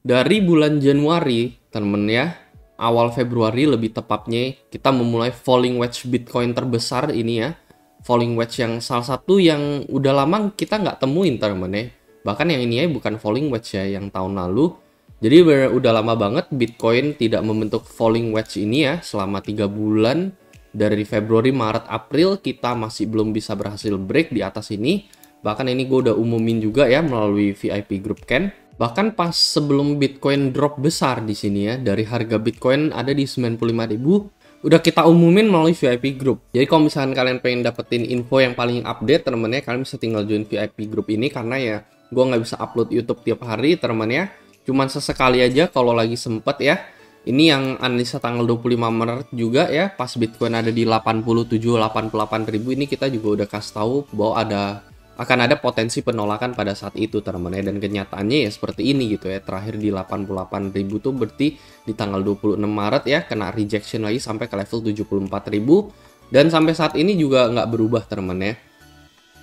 Dari bulan Januari, temen ya, awal Februari lebih tepatnya, kita memulai falling wedge Bitcoin terbesar ini ya. Falling wedge yang salah satu yang udah lama kita nggak temuin temen ya. Bahkan yang ini ya bukan falling wedge ya, yang tahun lalu. Jadi udah lama banget Bitcoin tidak membentuk falling wedge ini ya, selama 3 bulan. Dari Februari, Maret, April kita masih belum bisa berhasil break di atas ini. Bahkan ini gue udah umumin juga ya melalui VIP Group Ken. Bahkan pas sebelum Bitcoin drop besar di sini ya, dari harga Bitcoin ada di 95.000, udah kita umumin melalui VIP Group. Jadi kalau misalkan kalian pengen dapetin info yang paling update, teman-teman ya, kalian bisa tinggal join VIP Group ini karena ya gue nggak bisa upload YouTube tiap hari, teman-teman ya. Cuman sesekali aja kalau lagi sempet ya. Ini yang analisa tanggal 25 Maret juga ya, pas Bitcoin ada di 87-88 ribu, ini kita juga udah kasih tahu bahwa akan ada potensi penolakan pada saat itu teman-teman ya, dan kenyataannya ya seperti ini gitu ya. Terakhir di 88.000 tuh berarti di tanggal 26 Maret ya kena rejection lagi sampai ke level 74.000, dan sampai saat ini juga nggak berubah teman-teman ya,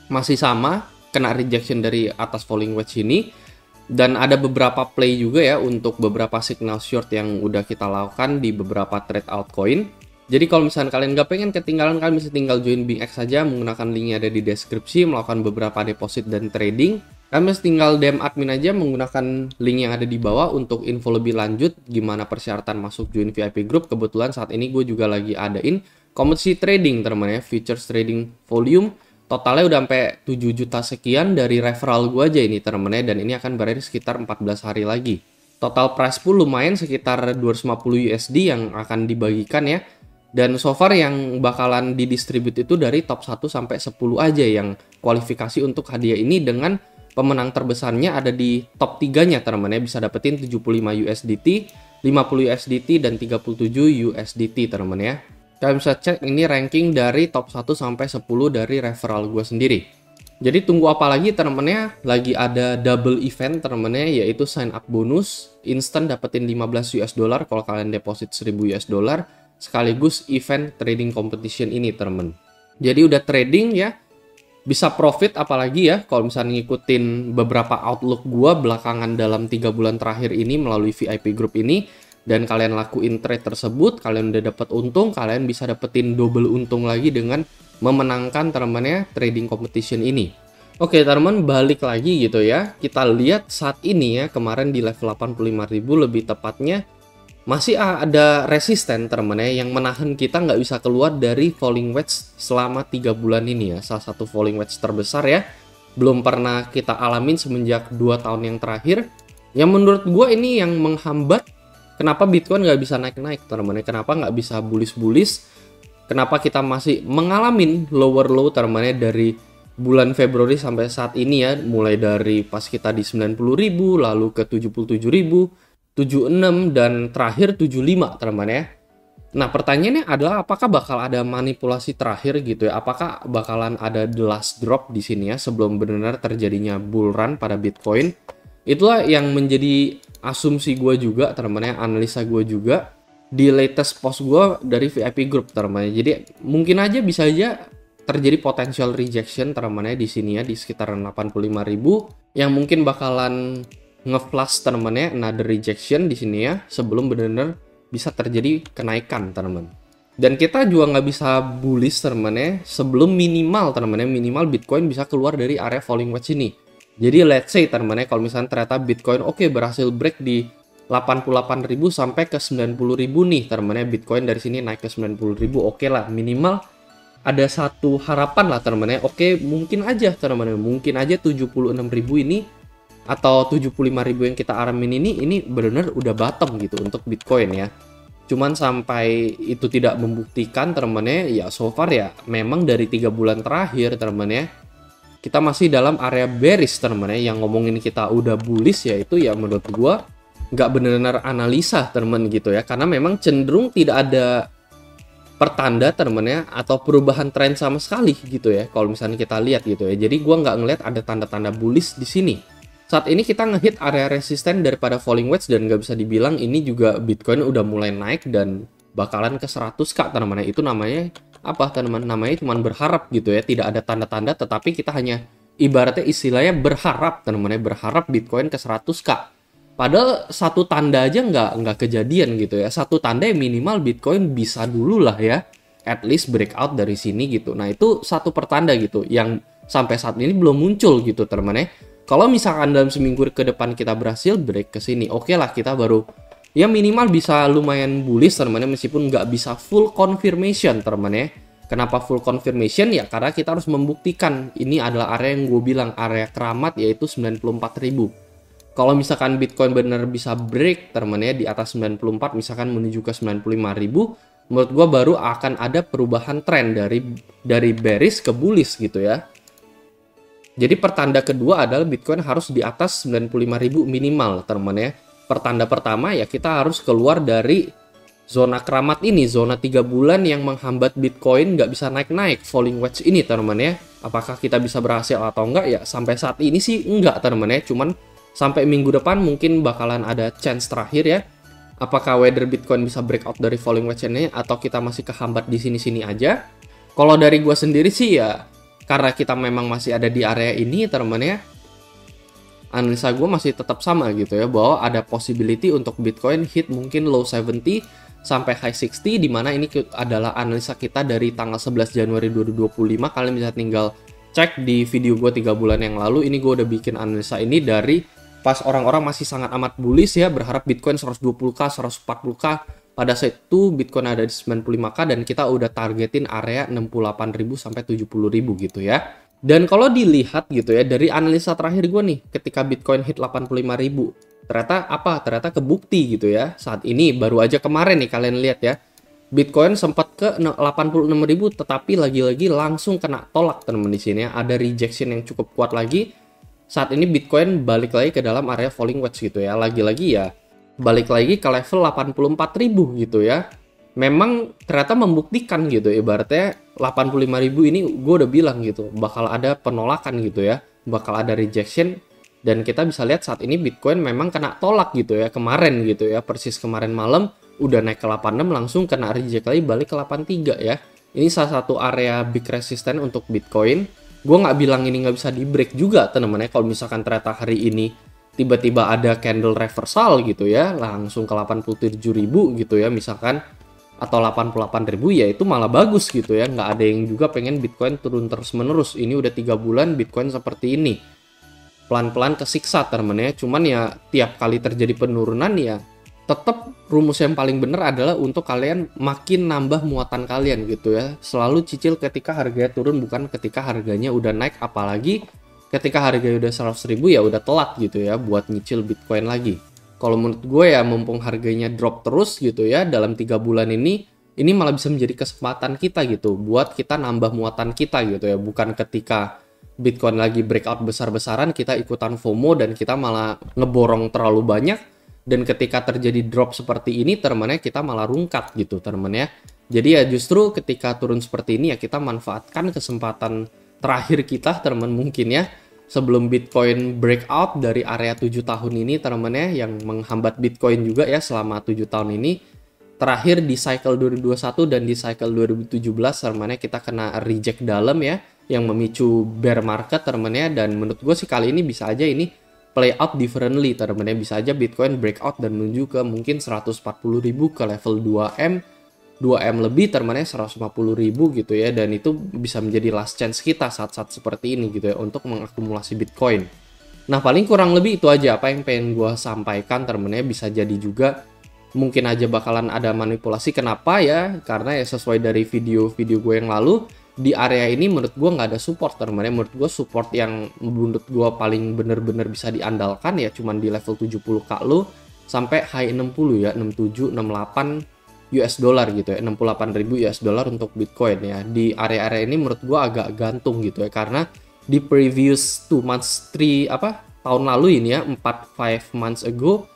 masih sama kena rejection dari atas falling wedge ini. Dan ada beberapa play juga ya untuk beberapa signal short yang udah kita lakukan di beberapa trade altcoin. Jadi kalau misalnya kalian nggak pengen ketinggalan, kalian bisa tinggal join BingX saja menggunakan linknya ada di deskripsi, melakukan beberapa deposit dan trading. Kalian bisa tinggal DM admin aja menggunakan link yang ada di bawah untuk info lebih lanjut gimana persyaratan masuk join VIP Group. Kebetulan saat ini gue juga lagi adain komoditi trading teman-teman ya, futures trading volume. Totalnya udah sampai 7 juta sekian dari referral gue aja ini teman-teman ya, dan ini akan berakhir sekitar 14 hari lagi. Total price pool lumayan sekitar 250 USD yang akan dibagikan ya. Dan so far yang bakalan didistribute itu dari top 1 sampai 10 aja yang kualifikasi untuk hadiah ini, dengan pemenang terbesarnya ada di top 3-nya teman-teman ya, bisa dapetin 75 USDT, 50 USDT, dan 37 USDT teman-teman ya. Kalian bisa cek ini ranking dari top 1 sampai 10 dari referral gue sendiri. Jadi tunggu apa lagi teman-teman ya, lagi ada double event teman-teman ya, yaitu sign up bonus, instant dapetin 15 US dollar kalau kalian deposit 1000 US dollar, sekaligus event trading competition ini teman-teman. Jadi udah trading ya, bisa profit apalagi ya kalau misalnya ngikutin beberapa outlook gua belakangan dalam 3 bulan terakhir ini melalui VIP Group ini, dan kalian lakuin trade tersebut, kalian udah dapat untung, kalian bisa dapetin double untung lagi dengan memenangkan teman-teman ya trading competition ini. Oke teman-teman, balik lagi gitu ya, kita lihat saat ini ya, kemarin di level 85.000 lebih tepatnya masih ada resisten teman-teman ya, yang menahan kita nggak bisa keluar dari falling wedge selama 3 bulan ini ya. Salah satu falling wedge terbesar ya, belum pernah kita alamin semenjak 2 tahun yang terakhir. Yang menurut gue ini yang menghambat kenapa Bitcoin nggak bisa naik-naik teman-teman ya, kenapa nggak bisa bullish-bullish, kenapa kita masih mengalami lower low teman-teman ya, dari bulan Februari sampai saat ini ya, mulai dari pas kita di 90.000, lalu ke 77.000, 76, dan terakhir 75 teman-teman ya. Nah pertanyaannya adalah apakah bakal ada manipulasi terakhir gitu ya, apakah bakalan ada the last drop di sini ya sebelum benar-benar terjadinya bull run pada Bitcoin. Itulah yang menjadi asumsi gue juga teman-teman ya, analisa gue juga di latest post gue dari VIP Group teman-teman ya. Jadi mungkin aja bisa aja terjadi potential rejection teman-teman ya di sini ya, di sekitaran 85.000 yang mungkin bakalan nge-flash teman-teman ya, another rejection di sini ya, sebelum benar-benar bisa terjadi kenaikan teman-teman. Dan kita juga nggak bisa bullish teman-teman ya, sebelum minimal teman-teman ya, minimal Bitcoin bisa keluar dari area falling wedge ini. Jadi let's say teman-teman ya, kalau misalnya ternyata Bitcoin berhasil break di 88.000 sampai ke 90.000 nih teman-teman ya, Bitcoin dari sini naik ke 90.000, oke lah, minimal ada satu harapan lah teman-teman ya. Oke, mungkin aja teman-teman, mungkin aja 76.000 ini atau 75.000 yang kita aramin ini benar-benar udah bottom gitu untuk Bitcoin ya. Cuman sampai itu tidak membuktikan teman-teman ya, so far ya memang dari 3 bulan terakhir teman-teman ya, kita masih dalam area bearish teman-teman ya. Yang ngomongin kita udah bullish ya, itu ya menurut gua nggak benar-benar analisa teman-teman gitu ya, karena memang cenderung tidak ada pertanda teman-teman ya, atau perubahan tren sama sekali gitu ya kalau misalnya kita lihat gitu ya. Jadi gua nggak ngelihat ada tanda-tanda bullish di sini. Saat ini kita ngehit area resisten daripada falling wedge, dan nggak bisa dibilang ini juga Bitcoin udah mulai naik dan bakalan ke 100k teman-teman. Itu namanya apa teman-teman? Namanya cuma berharap gitu ya, tidak ada tanda-tanda, tetapi kita hanya ibaratnya istilahnya berharap teman-teman, berharap Bitcoin ke 100k. Padahal satu tanda aja nggak kejadian gitu ya. Satu tanda ya minimal Bitcoin bisa dulu lah ya, at least breakout dari sini gitu. Nah itu satu pertanda gitu yang sampai saat ini belum muncul gitu teman-teman ya. Kalau misalkan dalam seminggu ke depan kita berhasil break ke sini, oke lah kita baru ya minimal bisa lumayan bullish teman-teman, meskipun nggak bisa full confirmation teman-teman ya. Kenapa full confirmation? Ya karena kita harus membuktikan ini adalah area yang gue bilang area keramat, yaitu 94.000. Kalau misalkan Bitcoin benar bisa break teman-teman ya di atas 94, misalkan menuju ke 95.000, menurut gue baru akan ada perubahan tren dari bearish ke bullish gitu ya. Jadi pertanda kedua adalah Bitcoin harus di atas 95.000 minimal teman-teman ya. Pertanda pertama ya kita harus keluar dari zona keramat ini, zona 3 bulan yang menghambat Bitcoin nggak bisa naik-naik, falling wedge ini teman-teman ya. Apakah kita bisa berhasil atau enggak ya sampai saat ini sih enggak teman-teman ya. Cuman sampai minggu depan mungkin bakalan ada chance terakhir ya. Apakah whether Bitcoin bisa breakout dari falling wedge ini atau kita masih kehambat di sini-sini aja. Kalau dari gua sendiri sih ya karena kita memang masih ada di area ini teman-teman ya, analisa gue masih tetap sama gitu ya, bahwa ada possibility untuk Bitcoin hit mungkin low 70 sampai high 60, dimana ini adalah analisa kita dari tanggal 11 Januari 2025. Kalian bisa tinggal cek di video gue 3 bulan yang lalu, ini gue udah bikin analisa ini dari pas orang-orang masih sangat amat bullish ya, berharap Bitcoin 120k, 140k. Pada saat itu Bitcoin ada di 95k dan kita udah targetin area 68.000 sampai 70.000 gitu ya. Dan kalau dilihat gitu ya dari analisa terakhir gue nih, ketika Bitcoin hit 85.000, ternyata apa? Ternyata kebukti gitu ya. Saat ini baru aja kemarin nih kalian lihat ya, Bitcoin sempat ke 86.000 tetapi lagi-lagi langsung kena tolak teman-teman di sini ya. Ada rejection yang cukup kuat lagi. Saat ini Bitcoin balik lagi ke dalam area falling wedge gitu ya. Lagi-lagi ya balik lagi ke level 84.000 gitu ya. Memang ternyata membuktikan gitu, ibaratnya 85.000 ini gue udah bilang gitu bakal ada penolakan gitu ya, bakal ada rejection. Dan kita bisa lihat saat ini Bitcoin memang kena tolak gitu ya kemarin gitu ya, persis kemarin malam udah naik ke 86 langsung kena reject lagi balik ke 83 ya. Ini salah satu area big resistance untuk Bitcoin. Gue nggak bilang ini nggak bisa di break juga teman-teman ya, kalau misalkan ternyata hari ini tiba-tiba ada candle reversal gitu ya, langsung ke 87.000 gitu ya misalkan, atau 88.000 ya itu malah bagus gitu ya. Nggak ada yang juga pengen Bitcoin turun terus menerus. Ini udah 3 bulan Bitcoin seperti ini, pelan-pelan kesiksa teman-teman ya. Cuman ya tiap kali terjadi penurunan ya tetap rumus yang paling benar adalah untuk kalian makin nambah muatan kalian gitu ya. Selalu cicil ketika harganya turun, bukan ketika harganya udah naik. Apalagi ketika harganya udah 100.000 ya udah telat gitu ya buat nyicil Bitcoin lagi. Kalau menurut gue ya mumpung harganya drop terus gitu ya dalam 3 bulan ini malah bisa menjadi kesempatan kita gitu buat kita nambah muatan kita gitu ya. Bukan ketika Bitcoin lagi breakout besar-besaran kita ikutan FOMO dan kita malah ngeborong terlalu banyak, dan ketika terjadi drop seperti ini teman-teman kita malah rungkat gitu teman-teman ya. Jadi ya justru ketika turun seperti ini ya kita manfaatkan kesempatan terakhir kita teman-teman mungkin ya, sebelum Bitcoin breakout dari area 7 tahun ini teman-teman ya, yang menghambat Bitcoin juga ya selama 7 tahun ini. Terakhir di cycle 2021 dan di cycle 2017 teman-teman kita kena reject dalam ya, yang memicu bear market teman-teman ya. Dan menurut gue sih kali ini bisa aja ini play out differently teman-teman ya, bisa aja Bitcoin breakout dan menuju ke mungkin 140.000 ke level 2M lebih teman-teman ya, 150.000 gitu ya. Dan itu bisa menjadi last chance kita saat-saat seperti ini gitu ya untuk mengakumulasi Bitcoin. Nah paling kurang lebih itu aja apa yang pengen gue sampaikan teman-teman ya. Bisa jadi juga mungkin aja bakalan ada manipulasi. Kenapa ya? Karena ya sesuai dari video-video gue yang lalu, di area ini menurut gue nggak ada support teman-teman ya. Menurut gue support yang menurut gue paling bener-bener bisa diandalkan ya cuman di level 70k lo sampai high 60 ya, 67, 68 US dollar gitu ya, 68.000 US dollar untuk Bitcoin ya. Di area-area ini menurut gua agak gantung gitu ya, karena di previous 2 months, tahun lalu ini ya, 5 months ago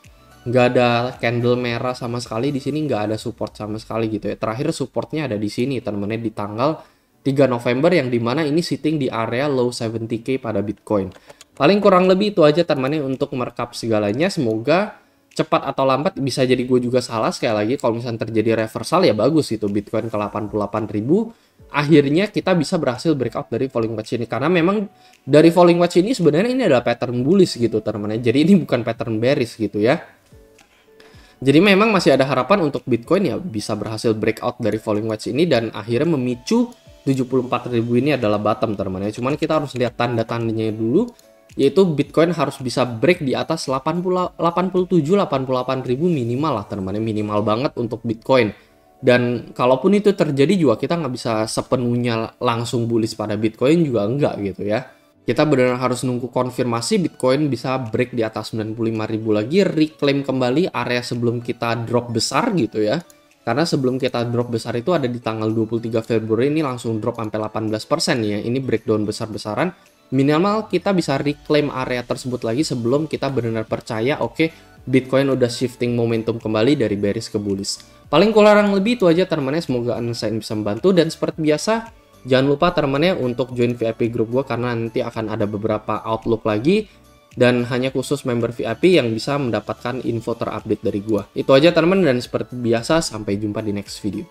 nggak ada candle merah sama sekali di sini, nggak ada support sama sekali gitu ya. Terakhir supportnya ada di sini teman-teman di tanggal 3 November yang dimana ini sitting di area low 70k pada Bitcoin. Paling kurang lebih itu aja teman-teman untuk merekap segalanya. Semoga cepat atau lambat, bisa jadi gue juga salah sekali lagi, kalau misalnya terjadi reversal ya bagus itu Bitcoin ke 88.000. akhirnya kita bisa berhasil breakout dari falling wedge ini. Karena memang dari falling wedge ini sebenarnya ini adalah pattern bullish gitu teman-teman. Jadi ini bukan pattern bearish gitu ya. Jadi memang masih ada harapan untuk Bitcoin ya bisa berhasil breakout dari falling wedge ini dan akhirnya memicu 74.000 ini adalah bottom teman-teman ya. Cuman kita harus lihat tanda-tandanya dulu, yaitu Bitcoin harus bisa break di atas 87-88.000 minimal lah teman-teman, minimal banget untuk Bitcoin. Dan kalaupun itu terjadi juga kita nggak bisa sepenuhnya langsung bullish pada Bitcoin juga enggak gitu ya. Kita benar-benar harus nunggu konfirmasi Bitcoin bisa break di atas 95.000 lagi, reclaim kembali area sebelum kita drop besar gitu ya. Karena sebelum kita drop besar itu ada di tanggal 23 Februari ini langsung drop sampai 18% ya. Ini breakdown besar-besaran. Minimal kita bisa reclaim area tersebut lagi sebelum kita benar-benar percaya oke, Bitcoin udah shifting momentum kembali dari bearish ke bullish. Paling kurang lebih itu aja teman-teman, semoga analisa ini bisa membantu dan seperti biasa jangan lupa teman-teman untuk join VIP grup gue karena nanti akan ada beberapa outlook lagi dan hanya khusus member VIP yang bisa mendapatkan info terupdate dari gue. Itu aja teman-teman dan seperti biasa sampai jumpa di next video.